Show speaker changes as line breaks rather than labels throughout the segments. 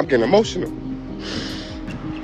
I'm getting emotional.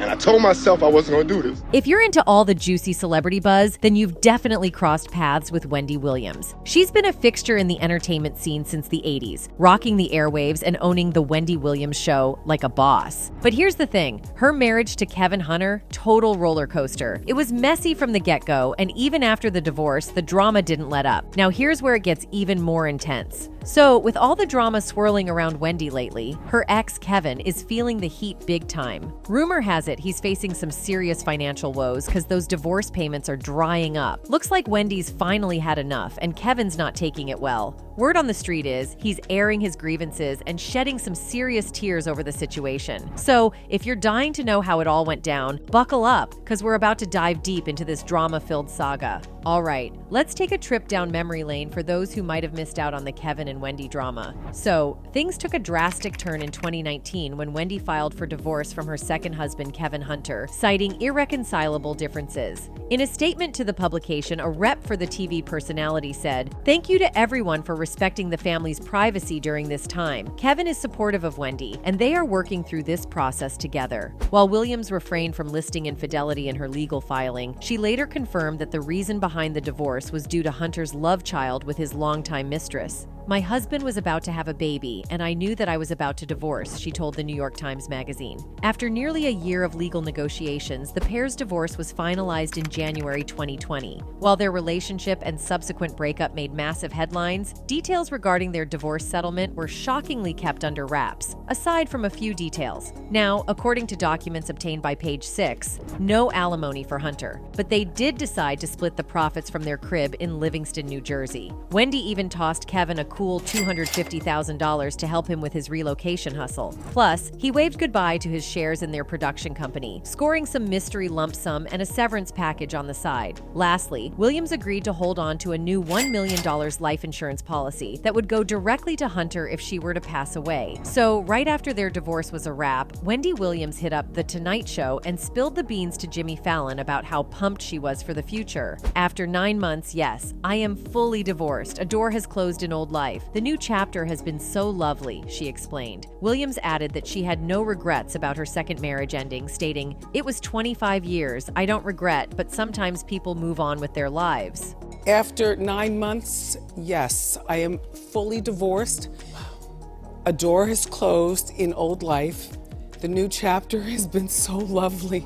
And I told myself I wasn't going to do this.
If you're into all the juicy celebrity buzz, then you've definitely crossed paths with Wendy Williams. She's been a fixture in the entertainment scene since the 80s, rocking the airwaves and owning the Wendy Williams show like a boss. But here's the thing, her marriage to Kevin Hunter, total roller coaster. It was messy from the get-go, and even after the divorce, the drama didn't let up. Now here's where it gets even more intense. So, with all the drama swirling around Wendy lately, her ex, Kevin, is feeling the heat big time. Rumor has it he's facing some serious financial woes because those divorce payments are drying up. Looks like Wendy's finally had enough, and Kevin's not taking it well. Word on the street is he's airing his grievances and shedding some serious tears over the situation. So, if you're dying to know how it all went down, buckle up, because we're about to dive deep into this drama-filled saga. All right, let's take a trip down memory lane for those who might have missed out on the Kevin and Wendy drama. So, things took a drastic turn in 2019 when Wendy filed for divorce from her second husband, Kevin Hunter, citing irreconcilable differences. In a statement to the publication, a rep for the TV personality said, "Thank you to everyone for respecting the family's privacy during this time. Kevin is supportive of Wendy, and they are working through this process together." While Williams refrained from listing infidelity in her legal filing, she later confirmed that the reason behind the divorce was due to Hunter's love child with his longtime mistress. "My husband was about to have a baby, and I knew that I was about to divorce," she told the New York Times Magazine. After nearly a year of legal negotiations, the pair's divorce was finalized in January 2020. While their relationship and subsequent breakup made massive headlines, details regarding their divorce settlement were shockingly kept under wraps, aside from a few details. Now, according to documents obtained by Page 6, no alimony for Hunter, but they did decide to split the profits from their crib in Livingston, New Jersey. Wendy even tossed Kevin a cool $250,000 to help him with his relocation hustle. Plus, he waved goodbye to his shares in their production company, scoring some mystery lump sum and a severance package on the side. Lastly, Williams agreed to hold on to a new $1 million life insurance policy that would go directly to Hunter if she were to pass away. So, right after their divorce was a wrap, Wendy Williams hit up The Tonight Show and spilled the beans to Jimmy Fallon about how pumped she was for the future. "After 9 months, yes, I am fully divorced. A door has closed in old life. The new chapter has been so lovely," she explained. Williams added that she had no regrets about her second marriage ending, stating, "It was 25 years. I don't regret, but sometimes people move on with their lives."
After 9 months, yes, I am fully divorced. A door has closed in old life. The new chapter has been so lovely.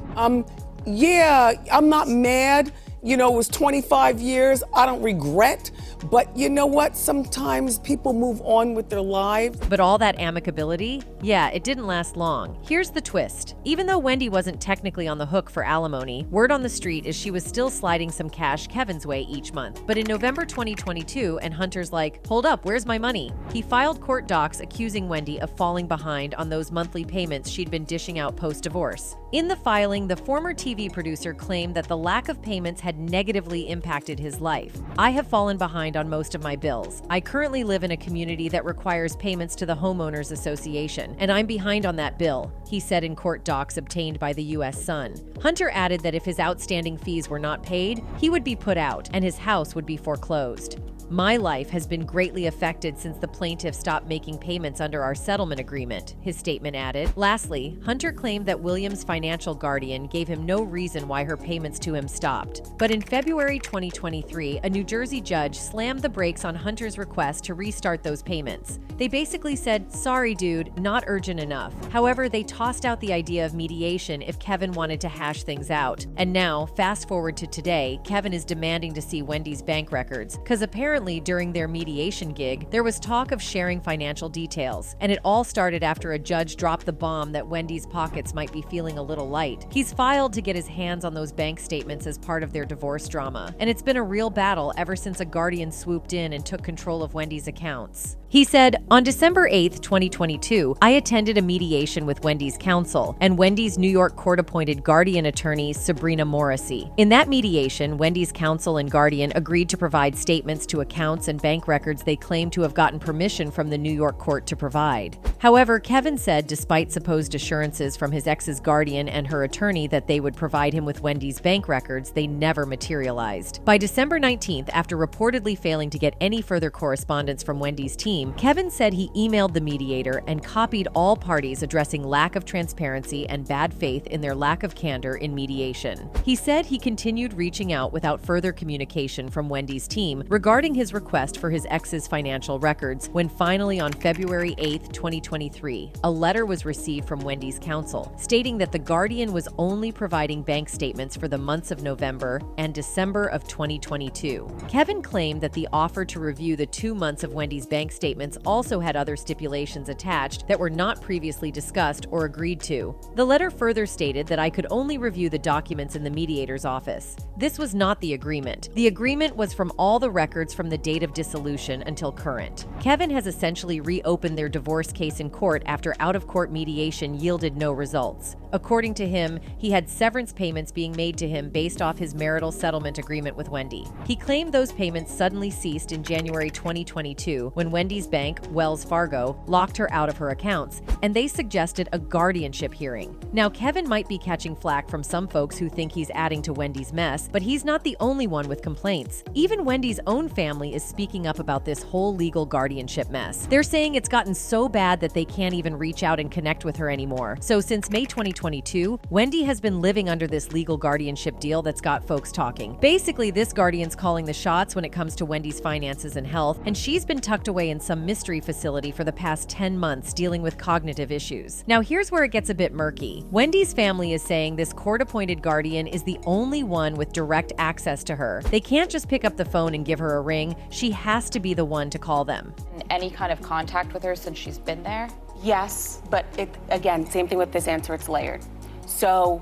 Yeah, I'm not mad. You know, it was 25 years. I don't regret. But you know what? Sometimes people move on with their lives.
But all that amicability? Yeah, it didn't last long. Here's the twist. Even though Wendy wasn't technically on the hook for alimony, word on the street is she was still sliding some cash Kevin's way each month. But in November 2022, and Hunter's like, "Hold up, where's my money?" He filed court docs accusing Wendy of falling behind on those monthly payments she'd been dishing out post-divorce. In the filing, the former TV producer claimed that the lack of payments had negatively impacted his life. "I have fallen behind on most of my bills. I currently live in a community that requires payments to the Homeowners Association, and I'm behind on that bill," he said in court docs obtained by the U.S. Sun. Hunter added that if his outstanding fees were not paid, he would be put out and his house would be foreclosed. "My life has been greatly affected since the plaintiff stopped making payments under our settlement agreement," his statement added. Lastly, Hunter claimed that Williams' financial guardian gave him no reason why her payments to him stopped. But in February 2023, a New Jersey judge slammed the brakes on Hunter's request to restart those payments. They basically said, "Sorry, dude, not urgent enough." However, they tossed out the idea of mediation if Kevin wanted to hash things out. And now, fast forward to today, Kevin is demanding to see Wendy's bank records, because apparently during their mediation gig, there was talk of sharing financial details, and it all started after a judge dropped the bomb that Wendy's pockets might be feeling a little light. He's filed to get his hands on those bank statements as part of their divorce drama, and it's been a real battle ever since a guardian swooped in and took control of Wendy's accounts. He said, "On December 8th, 2022, I attended a mediation with Wendy's counsel and Wendy's New York court-appointed guardian attorney, Sabrina Morrissey. In that mediation, Wendy's counsel and guardian agreed to provide statements to accounts and bank records they claimed to have gotten permission from the New York court to provide." However, Kevin said despite supposed assurances from his ex's guardian and her attorney that they would provide him with Wendy's bank records, they never materialized. By December 19th, after reportedly failing to get any further correspondence from Wendy's team, team, Kevin said he emailed the mediator and copied all parties addressing lack of transparency and bad faith in their lack of candor in mediation. He said he continued reaching out without further communication from Wendy's team regarding his request for his ex's financial records when finally on February 8, 2023, a letter was received from Wendy's counsel stating that the Guardian was only providing bank statements for the months of November and December of 2022. Kevin claimed that the offer to review the 2 months of Wendy's bank statements also had other stipulations attached that were not previously discussed or agreed to. The letter further stated that I could only review the documents in the mediator's office. This was not the agreement. The agreement was from all the records from the date of dissolution until current. Kevin has essentially reopened their divorce case in court after out-of-court mediation yielded no results. According to him, he had severance payments being made to him based off his marital settlement agreement with Wendy. He claimed those payments suddenly ceased in January 2022 when Wendy's bank, Wells Fargo, locked her out of her accounts, and they suggested a guardianship hearing. Now, Kevin might be catching flack from some folks who think he's adding to Wendy's mess, but he's not the only one with complaints. Even Wendy's own family is speaking up about this whole legal guardianship mess. They're saying it's gotten so bad that they can't even reach out and connect with her anymore. So since May 2022, Wendy has been living under this legal guardianship deal that's got folks talking. Basically, this guardian's calling the shots when it comes to Wendy's finances and health, and she's been tucked away in some mystery facility for the past 10 months dealing with cognitive issues. Now, here's where it gets a bit murky. Wendy's family is saying this court-appointed guardian is the only one with direct access to her. They can't just pick up the phone and give her a ring. She has to be the one to call them.
Any kind of contact with her since she's been there?
Yes, but again, same thing with this answer, it's layered. So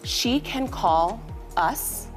she can call us,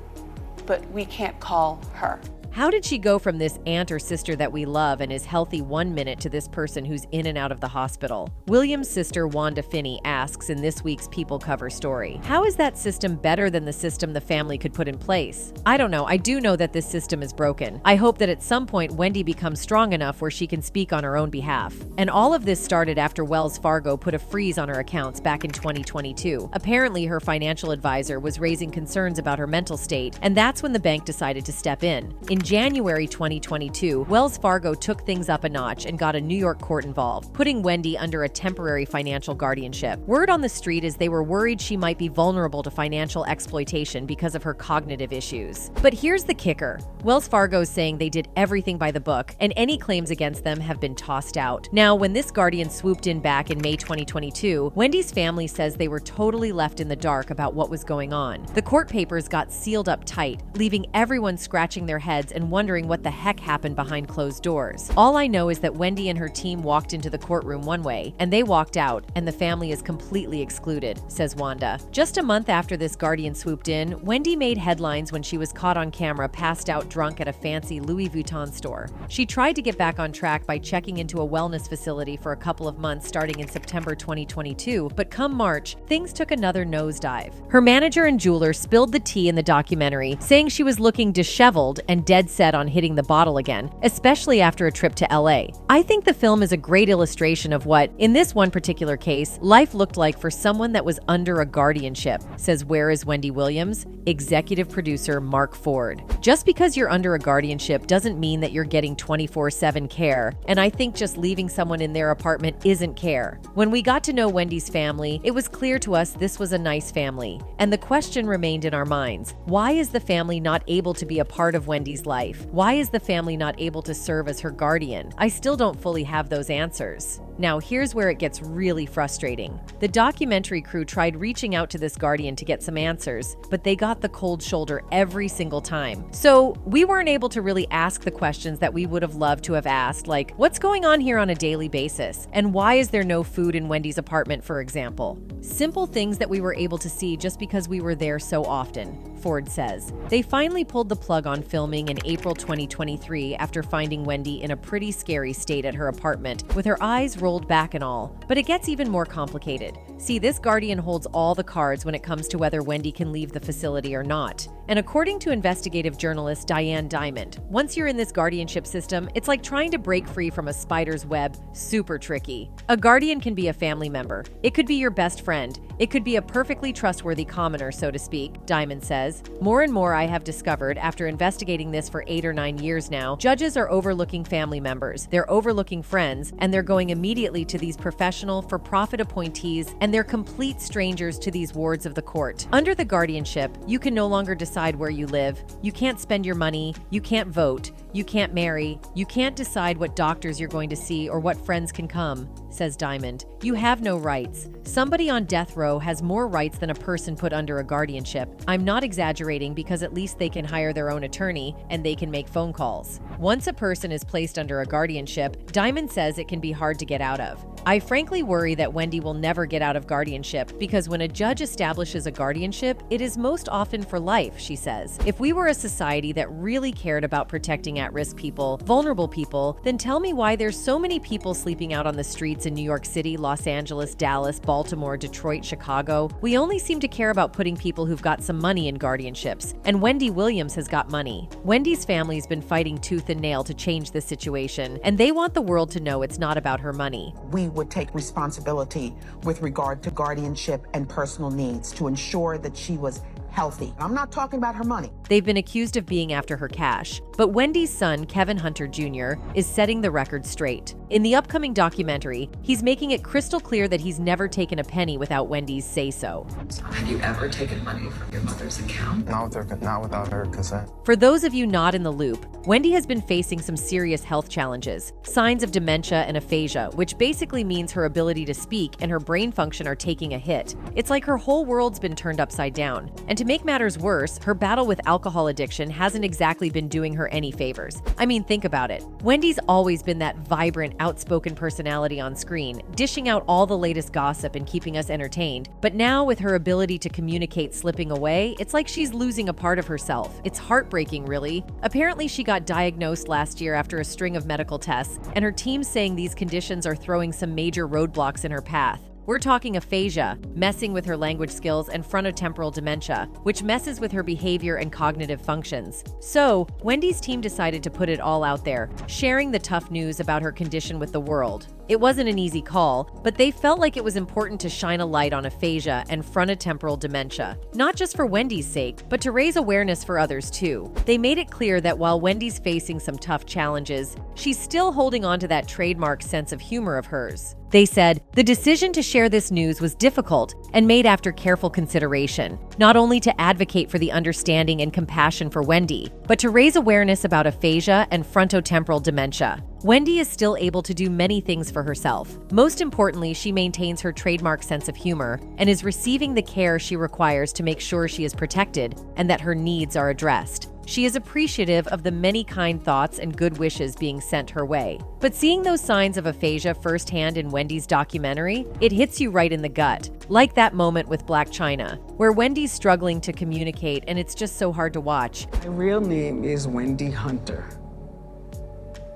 but we can't call her.
How did she go from this aunt or sister that we love and is healthy 1 minute to this person who's in and out of the hospital? Williams' sister Wanda Finney asks in this week's People Cover story, how is that system better than the system the family could put in place? I don't know. I do know that this system is broken. I hope that at some point Wendy becomes strong enough where she can speak on her own behalf. And all of this started after Wells Fargo put a freeze on her accounts back in 2022. Apparently, her financial advisor was raising concerns about her mental state, and that's when the bank decided to step in. In January 2022, Wells Fargo took things up a notch and got a New York court involved, putting Wendy under a temporary financial guardianship. Word on the street is they were worried she might be vulnerable to financial exploitation because of her cognitive issues. But here's the kicker. Wells Fargo is saying they did everything by the book, and any claims against them have been tossed out. Now, when this guardian swooped in back in May 2022, Wendy's family says they were totally left in the dark about what was going on. The court papers got sealed up tight, leaving everyone scratching their heads and wondering what the heck happened behind closed doors. All I know is that Wendy and her team walked into the courtroom one way, and they walked out, and the family is completely excluded, says Wanda. Just a month after this guardian swooped in, Wendy made headlines when she was caught on camera passed out drunk at a fancy Louis Vuitton store. She tried to get back on track by checking into a wellness facility for a couple of months starting in September 2022, but come March, things took another nosedive. Her manager and jeweler spilled the tea in the documentary, saying she was looking disheveled and dead set on hitting the bottle again, especially after a trip to LA. I think the film is a great illustration of what, in this one particular case, life looked like for someone that was under a guardianship, says Where is Wendy Williams? Executive producer Mark Ford. Just because you're under a guardianship doesn't mean that you're getting 24/7 care, and I think just leaving someone in their apartment isn't care. When we got to know Wendy's family, it was clear to us this was a nice family, and the question remained in our minds, why is the family not able to be a part of Wendy's life? Why is the family not able to serve as her guardian? I still don't fully have those answers. Now, here's where it gets really frustrating. The documentary crew tried reaching out to this guardian to get some answers, but they got the cold shoulder every single time. So we weren't able to really ask the questions that we would have loved to have asked, like, what's going on here on a daily basis? And why is there no food in Wendy's apartment, for example? Simple things that we were able to see just because we were there so often, Ford says. They finally pulled the plug on filming in April 2023 after finding Wendy in a pretty scary state at her apartment, with her eyes rolled back and all. But it gets even more complicated. See, this guardian holds all the cards when it comes to whether Wendy can leave the facility or not. And according to investigative journalist Diane Diamond, once you're in this guardianship system, it's like trying to break free from a spider's web, super tricky. A guardian can be a family member. It could be your best friend friend. It could be a perfectly trustworthy commoner, so to speak, Diamond says. More and more I have discovered, after investigating this for 8 or 9 years now, judges are overlooking family members, they're overlooking friends, and they're going immediately to these professional, for-profit appointees, and they're complete strangers to these wards of the court. Under the guardianship, you can no longer decide where you live, you can't spend your money, you can't vote, you can't marry, you can't decide what doctors you're going to see or what friends can come, says Diamond. You have no rights. Somebody on death row has more rights than a person put under a guardianship. I'm not exaggerating because at least they can hire their own attorney and they can make phone calls. Once a person is placed under a guardianship, Diamond says it can be hard to get out of. I frankly worry that Wendy will never get out of guardianship because when a judge establishes a guardianship, it is most often for life, she says. If we were a society that really cared about protecting at-risk people, vulnerable people, then tell me why there's so many people sleeping out on the streets in New York City, Los Angeles, Dallas, Baltimore, Detroit, Chicago. We only seem to care about putting people who've got some money in guardianships, and Wendy Williams has got money. Wendy's family's been fighting tooth and nail to change this situation, and they want the world to know it's not about her money.
We would take responsibility with regard to guardianship and personal needs to ensure that she was healthy. I'm not talking about her money.
They've been accused of being after her cash, but Wendy's son, Kevin Hunter Jr., is setting the record straight. In the upcoming documentary, he's making it crystal clear that he's never taken a penny without Wendy's say-so.
Have you ever taken money from your mother's account?
Not without her consent.
For those of you not in the loop, Wendy has been facing some serious health challenges, signs of dementia and aphasia, which basically means her ability to speak and her brain function are taking a hit. It's like her whole world's been turned upside down. And to make matters worse, her battle with alcohol addiction hasn't exactly been doing her any favors. I mean, think about it. Wendy's always been that vibrant, outspoken personality on screen, dishing out all the latest gossip and keeping us entertained. But now, with her ability to communicate slipping away, it's like she's losing a part of herself. It's heartbreaking, really. Apparently, she got diagnosed last year after a string of medical tests, and her team's saying these conditions are throwing some major roadblocks in her path. We're talking aphasia, messing with her language skills, and frontotemporal dementia, which messes with her behavior and cognitive functions. So, Wendy's team decided to put it all out there, sharing the tough news about her condition with the world. It wasn't an easy call, but they felt like it was important to shine a light on aphasia and frontotemporal dementia, not just for Wendy's sake, but to raise awareness for others too. They made it clear that while Wendy's facing some tough challenges, she's still holding on to that trademark sense of humor of hers. They said, the decision to share this news was difficult and made after careful consideration, not only to advocate for the understanding and compassion for Wendy, but to raise awareness about aphasia and frontotemporal dementia. Wendy is still able to do many things for herself. Most importantly, she maintains her trademark sense of humor and is receiving the care she requires to make sure she is protected and that her needs are addressed. She is appreciative of the many kind thoughts and good wishes being sent her way. But seeing those signs of aphasia firsthand in Wendy's documentary, it hits you right in the gut. Like that moment with Black China, where Wendy's struggling to communicate and it's just so hard to watch.
My real name is Wendy Hunter.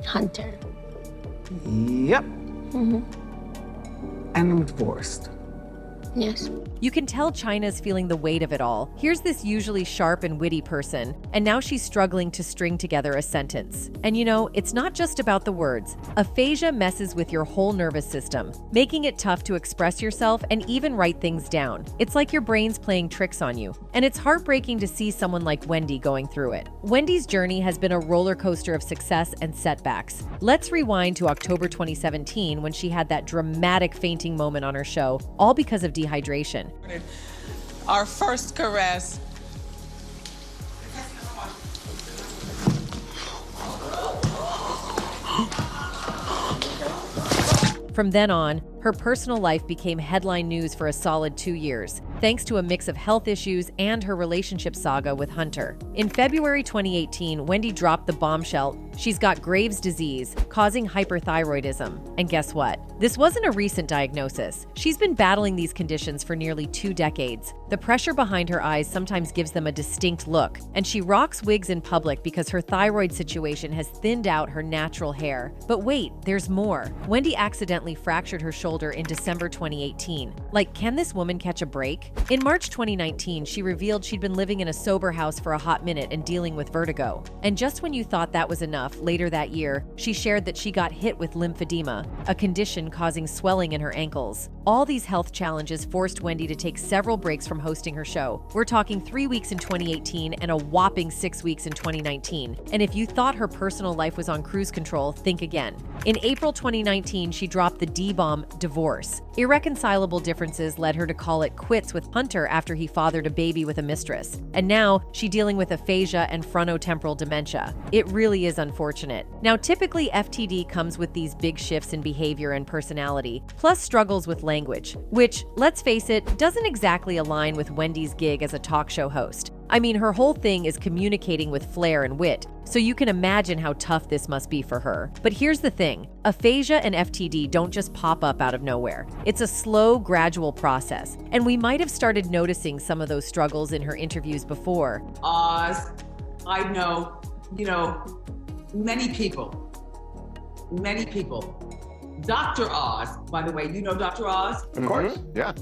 Hunter.
Yep. And I'm divorced.
Yes.
You can tell China's feeling the weight of it all. Here's this usually sharp and witty person, and now she's struggling to string together a sentence. And you know, it's not just about the words. Aphasia messes with your whole nervous system, making it tough to express yourself and even write things down. It's like your brain's playing tricks on you. And it's heartbreaking to see someone like Wendy going through it. Wendy's journey has been a roller coaster of success and setbacks. Let's rewind to October 2017 when she had that dramatic fainting moment on her show, all because of dehydration.
Our first caress.
From then on, her personal life became headline news for a solid 2 years, thanks to a mix of health issues and her relationship saga with Hunter. In February 2018, Wendy dropped the bombshell. She's got Graves' disease, causing hyperthyroidism. And guess what? This wasn't a recent diagnosis. She's been battling these conditions for nearly 2 decades. The pressure behind her eyes sometimes gives them a distinct look, and she rocks wigs in public because her thyroid situation has thinned out her natural hair. But wait, there's more. Wendy accidentally fractured her shoulder in December 2018. Like, can this woman catch a break? week. In March 2019, she revealed she'd been living in a sober house for a hot minute and dealing with vertigo. And just when you thought that was enough, later that year, she shared that she got hit with lymphedema, a condition causing swelling in her ankles. All these health challenges forced Wendy to take several breaks from hosting her show. We're talking 3 weeks in 2018 and a whopping 6 weeks in 2019. And if you thought her personal life was on cruise control, think again. In April 2019, she dropped the D-bomb, divorce. Irreconcilable differences led her to call it quits with Hunter after he fathered a baby with a mistress. And now, she's dealing with aphasia and frontotemporal dementia. It really is unfortunate. Now, typically FTD comes with these big shifts in behavior and personality, plus struggles with language, which, let's face it, doesn't exactly align with Wendy's gig as a talk show host. I mean, her whole thing is communicating with flair and wit, so you can imagine how tough this must be for her. But here's the thing, aphasia and FTD don't just pop up out of nowhere. It's a slow, gradual process, and we might have started noticing some of those struggles in her interviews before.
Oz, I know, many people. Dr. Oz, by the way, you know Dr. Oz?
Of course, yeah.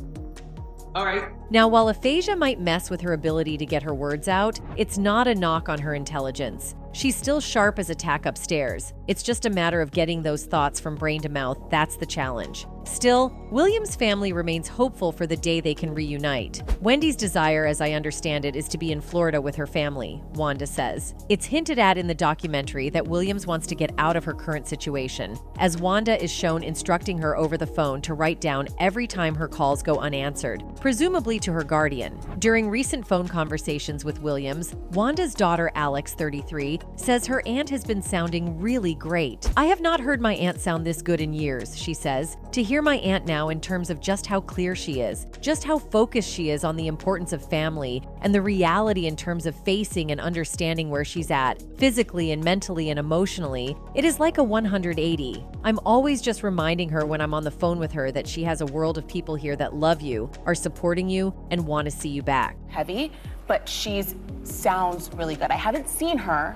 All right.
Now, while aphasia might mess with her ability to get her words out, it's not a knock on her intelligence. She's still sharp as a tack upstairs. It's just a matter of getting those thoughts from brain to mouth. That's the challenge. Still, Williams' family remains hopeful for the day they can reunite. Wendy's desire, as I understand it, is to be in Florida with her family, Wanda says. It's hinted at in the documentary that Williams wants to get out of her current situation, as Wanda is shown instructing her over the phone to write down every time her calls go unanswered, presumably to her guardian. During recent phone conversations with Williams, Wanda's daughter Alex, 33, says her aunt has been sounding really great. I have not heard my aunt sound this good in years, she says. To hear my aunt now in terms of just how clear she is, just how focused she is on the importance of family, and the reality in terms of facing and understanding where she's at, physically and mentally and emotionally, it is like a 180. I'm always just reminding her when I'm on the phone with her that she has a world of people here that love you, are supporting you, and want to see you back.
Heavy, but she's sounds really good. I haven't seen her,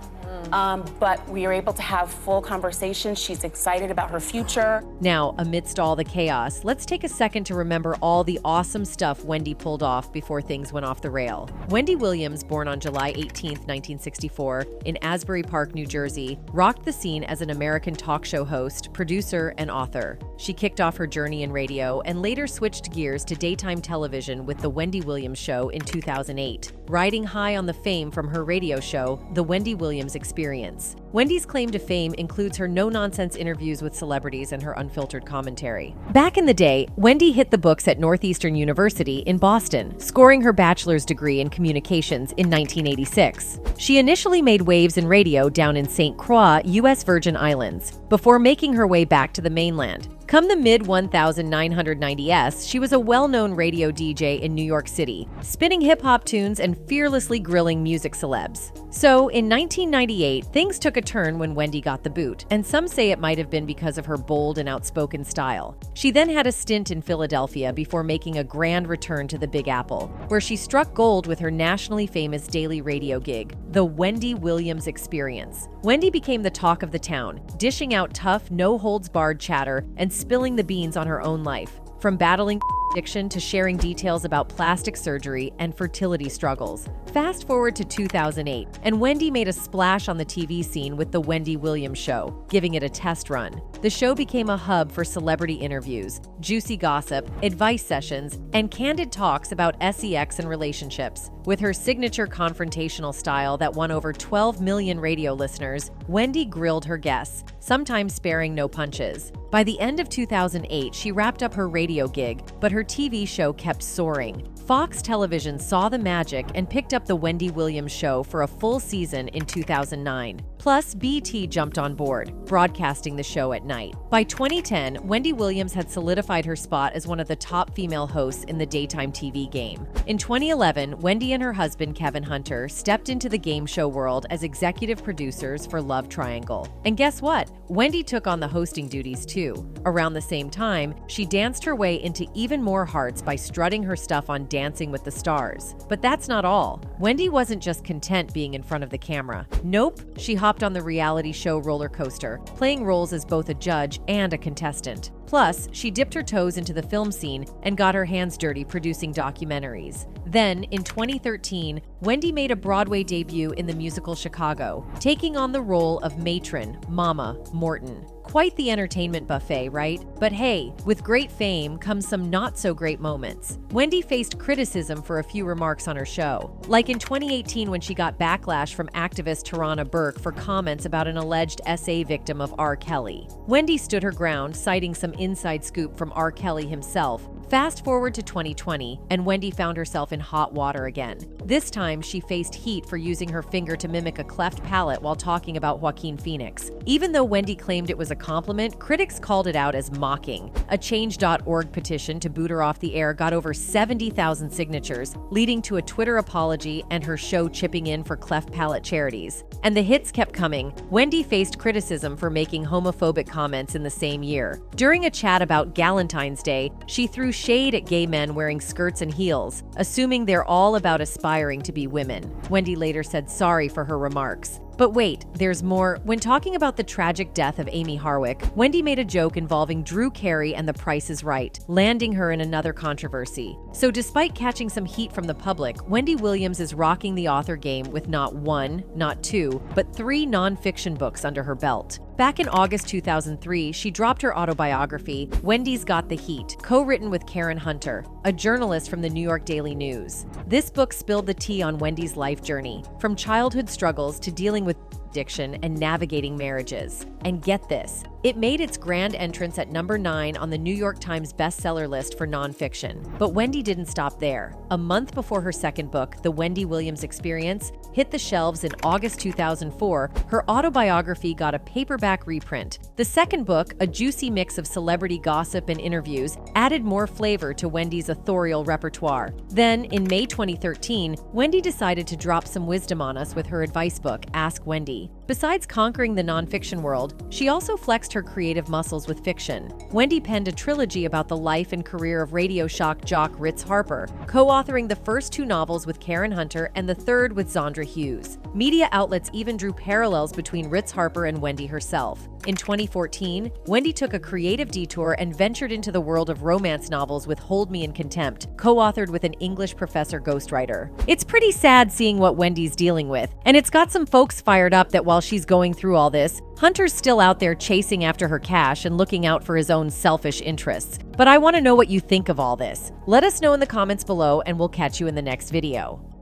but we are able to have full conversations. She's excited about her future.
Now, amidst all the chaos, let's take a second to remember all the awesome stuff Wendy pulled off before things went off the rail. Wendy Williams, born on July 18, 1964, in Asbury Park, New Jersey, rocked the scene as an American talk show host, producer, and author. She kicked off her journey in radio and later switched gears to daytime television with The Wendy Williams Show in 2008, riding high on the fame from her radio show, The Wendy Williams Experience. Wendy's claim to fame includes her no-nonsense interviews with celebrities and her unfiltered commentary. Back in the day, Wendy hit the books at Northeastern University in Boston, scoring her bachelor's degree in communications in 1986. She initially made waves in radio down in St. Croix, U.S. Virgin Islands, before making her way back to the mainland. Come the mid-1990s, she was a well-known radio DJ in New York City, spinning hip-hop tunes and fearlessly grilling music celebs. So, in 1998, things took a turn when Wendy got the boot, and some say it might have been because of her bold and outspoken style. She then had a stint in Philadelphia before making a grand return to the Big Apple, where she struck gold with her nationally famous daily radio gig, The Wendy Williams Experience. Wendy became the talk of the town, dishing out tough, no-holds-barred chatter and spilling the beans on her own life, from battling addiction to sharing details about plastic surgery and fertility struggles. Fast forward to 2008, and Wendy made a splash on the TV scene with The Wendy Williams Show, giving it a test run. The show became a hub for celebrity interviews, juicy gossip, advice sessions, and candid talks about sex and relationships. With her signature confrontational style that won over 12 million radio listeners, Wendy grilled her guests, sometimes sparing no punches. By the end of 2008, she wrapped up her radio gig, but her TV show kept soaring. Fox Television saw the magic and picked up The Wendy Williams Show for a full season in 2009. Plus, BT jumped on board, broadcasting the show at night. By 2010, Wendy Williams had solidified her spot as one of the top female hosts in the daytime TV game. In 2011, Wendy and her husband, Kevin Hunter, stepped into the game show world as executive producers for Love Triangle. And guess what? Wendy took on the hosting duties too. Around the same time, she danced her way into even more hearts by strutting her stuff on Dancing with the Stars. But that's not all. Wendy wasn't just content being in front of the camera. Nope, she hopped on the reality show roller coaster, playing roles as both a judge and a contestant. Plus, she dipped her toes into the film scene and got her hands dirty producing documentaries. Then, in 2013, Wendy made a Broadway debut in the musical Chicago, taking on the role of matron Mama Morton. Quite the entertainment buffet, right? But hey, with great fame comes some not-so-great moments. Wendy faced criticism for a few remarks on her show, like in 2018 when she got backlash from activist Tarana Burke for comments about an alleged SA victim of R. Kelly. Wendy stood her ground, citing some inside scoop from R. Kelly himself. Fast forward to 2020, and Wendy found herself in hot water again. This time, she faced heat for using her finger to mimic a cleft palate while talking about Joaquin Phoenix. Even though Wendy claimed it was a compliment, critics called it out as mocking. A Change.org petition to boot her off the air got over 70,000 signatures, leading to a Twitter apology and her show chipping in for cleft palate charities. And the hits kept coming. Wendy faced criticism for making homophobic comments in the same year. During a chat about Galentine's Day, she threw shade at gay men wearing skirts and heels, assuming they're all about aspiring to be women. Wendy later said sorry for her remarks. But wait, there's more. When talking about the tragic death of Amy Harwick, Wendy made a joke involving Drew Carey and The Price is Right, landing her in another controversy. So despite catching some heat from the public, Wendy Williams is rocking the author game with not one, not two, but 3 nonfiction books under her belt. Back in August 2003, she dropped her autobiography, Wendy's Got the Heat, co-written with Karen Hunter, a journalist from the New York Daily News. This book spilled the tea on Wendy's life journey, from childhood struggles to dealing with addiction and navigating marriages. And get this, it made its grand entrance at number 9 on the New York Times bestseller list for nonfiction. But Wendy didn't stop there. A month before her second book, The Wendy Williams Experience, hit the shelves in August 2004, her autobiography got a paperback reprint. The second book, a juicy mix of celebrity gossip and interviews, added more flavor to Wendy's authorial repertoire. Then, in May 2013, Wendy decided to drop some wisdom on us with her advice book, Ask Wendy. Besides conquering the nonfiction world, she also flexed her creative muscles with fiction. Wendy penned a trilogy about the life and career of Radio Shock jock Ritz Harper, co-authoring the first 2 novels with Karen Hunter and the third with Zandra Hughes. Media outlets even drew parallels between Ritz Harper and Wendy herself. In 2014, Wendy took a creative detour and ventured into the world of romance novels with Hold Me in Contempt, co-authored with an English professor ghostwriter. It's pretty sad seeing what Wendy's dealing with, and it's got some folks fired up that while she's going through all this, Hunter's still out there chasing after her cash and looking out for his own selfish interests. But I want to know what you think of all this. Let us know in the comments below, and we'll catch you in the next video.